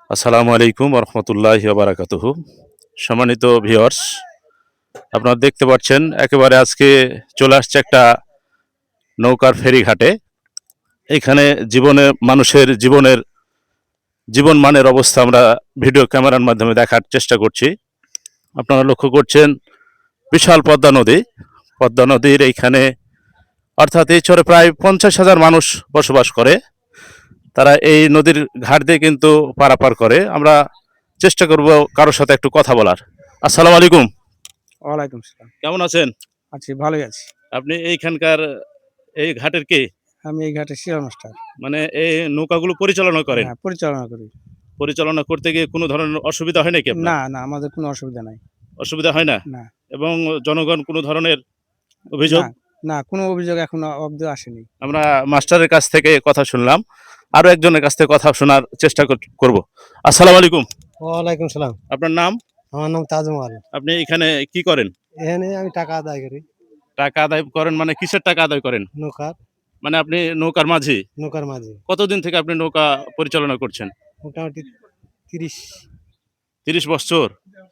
আসসালামু আলাইকুম রহমতুল্লাহি ওয়া বারাকাতুহু। সম্মানিত ভিউয়ার্স, আপনারা দেখতে পাচ্ছেন একেবারে আজকে চলে আসছে একটা নৌকার ফেরিঘাটে। এখানে মানুষের জীবন মানের অবস্থা আমরা ভিডিও ক্যামেরার মাধ্যমে দেখার চেষ্টা করছি। আপনারা লক্ষ্য করছেন বিশাল পদ্মা নদীর এইখানে, অর্থাৎ এই চরে প্রায় 50,000 মানুষ বসবাস করে। তারা এই নদীর ঘাট দিয়ে কিন্তু পারাপার করে। আমরা চেষ্টা করব কারোর সাথে একটু কথা বলার। আসসালামু আলাইকুম। ওয়ালাইকুম সালাম। কেমন আছেন? আছি, ভালোই আছি। আপনি এইখানকার এই ঘাটের কে? আমি এই ঘাটের শিরা মাস্টার। মানে এই নৌকাগুলো পরিচালনা করেন? হ্যাঁ, পরিচালনা করি। পরিচালনা করতে গিয়ে কোনো ধরনের অসুবিধা হয় নাকি আপনার? না, না, আমাদের কোনো অসুবিধা নাই। অসুবিধা হয় না? না, এবং জনগণ কোনো ধরনের অভিযোগ? না, না, কোনো অভিযোগ এখনো অব্দি আসেনি। আমরা মাস্টারের কাছ থেকে কথা শুনলাম। আরো একজনের কাছ থেকে কথা শোনার চেষ্টা করব। আসসালামু আলাইকুম। ওয়ালাইকুম সালাম। আপনার নাম? আমার নাম তাজমল। আপনি এখানে কি করেন? এখানে আমি টাকা আদায় করি। টাকা আদায় করেন মানে কিসের টাকা আদায় করেন? নৌকার মানে আপনি নৌকার মাঝি? নৌকার মাঝি। কতদিন থেকে আপনি নৌকা পরিচালনা করছেন? মোটামুটি ৩০। ৩০ বছর?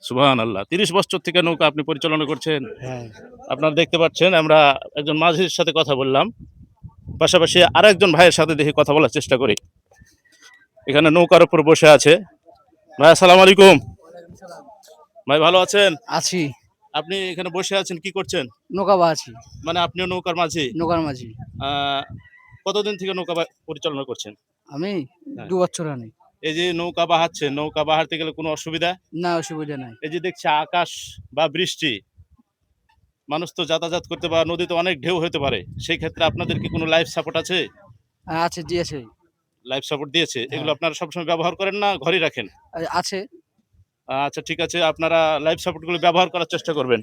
সুবহানাল্লাহ। ৩০ বছর থেকে নৌকা আপনি পরিচালনা করছেন? হ্যাঁ। আপনারা দেখতে পাচ্ছেন আমরা একজন মাঝির সাথে কথা বললাম। পাশাপাশি আরেকজন ভাইয়ের সাথে দেখি কথা বলার চেষ্টা করি। এখানে নৌকার উপর বসে আছে। ভাই আসসালামু আলাইকুম। ভাই ভালো আছেন? আছি, আপনি এখানে বসে আছেন কি করছেন? নৌকা বাছি, মানে আপনিও নৌকার মাঝি? নৌকার মাঝি। আ কতদিন থেকে নৌকা পরিচালনা করছেন? আমি হ্যাঁ। ২ বছর আনি। এই যে নৌকা বাহাচ্ছেন, নৌকা বাহাতে গেলে কোনো অসুবিধা? না, অসুবিধা নাই। এই যে দেখছি আকাশ বা বৃষ্টি, মানুষ তো যাতায়াত করতে বা নদীতে অনেক ঢেউ হতে পারে। সেই ক্ষেত্রে আপনাদের কি কোনো লাইফ সাপোর্ট আছে? আছে, দিয়েছে। লাইফ সাপোর্ট দিয়েছে। এগুলো হ্যাঁ। আপনারা সবসময় ব্যবহার করেন না ঘরেই রাখেন? আছে। আচ্ছা ঠিক আছে, আপনারা লাইফ সাপোর্ট গুলো ব্যবহার করার চেষ্টা করবেন।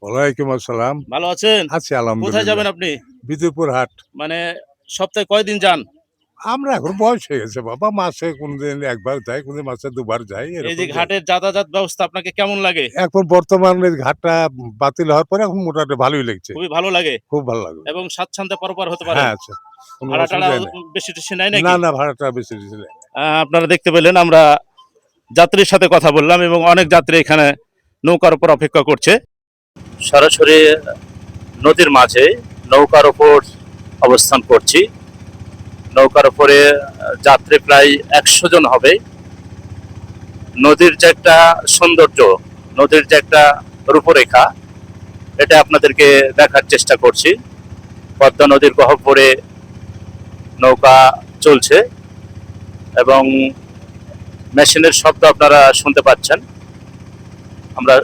ওয়ালাইকুম আসসালাম। ভালো আছেন? আছি কোথায় আলহামদুলিল্লাহ। যাবেন আপনি? বিদুপুর হাট। মানে সপ্তাহে কয়দিন যান? আমরা এখন বয়স হয়ে গেছে বাবা, মাসে কোনদিন একবার যাই, কোনদিন মাসে দুবার যাই, এই এরকম যে যাই। ঘাটের যাতায়াত ব্যবস্থা আপনাকে কেমন লাগে? এখন বর্তমানে ঘাটটা বাতিল হওয়ার পরে এখন মোটামুটি ভালোই লাগছে। খুবই ভালো লাগে খুব ভালো লাগলো। এবং স্বাচ্ছন্দ্যে পারাপার হতে পারে। হ্যাঁ, আচ্ছা। কোনো ভাড়া টাড়া অসুবিধা নেই। বেশি টেশি নাই নাকি? না, না, ভাড়াটা বেশি দিছি না। আপনারা দেখতে পেলেন আমরা যাত্রীর সাথে কথা বললাম এবং অনেক যাত্রী এখানে নৌকার উপর অপেক্ষা করছে। সরাসরি নদীর মাঝে নৌকার উপর অবস্থান করছি। নৌকার উপরে যাত্রী প্রায় 100 জন হবে। নদীর যে একটা সৌন্দর্য, নদীর যে একটা রূপরেখা, এটা আপনাদেরকে দেখার চেষ্টা করছি। পদ্মা নদীর গহ্বরে নৌকা চলছে এবং মেশিনের শব্দ আপনারা শুনতে পাচ্ছেন। আমরা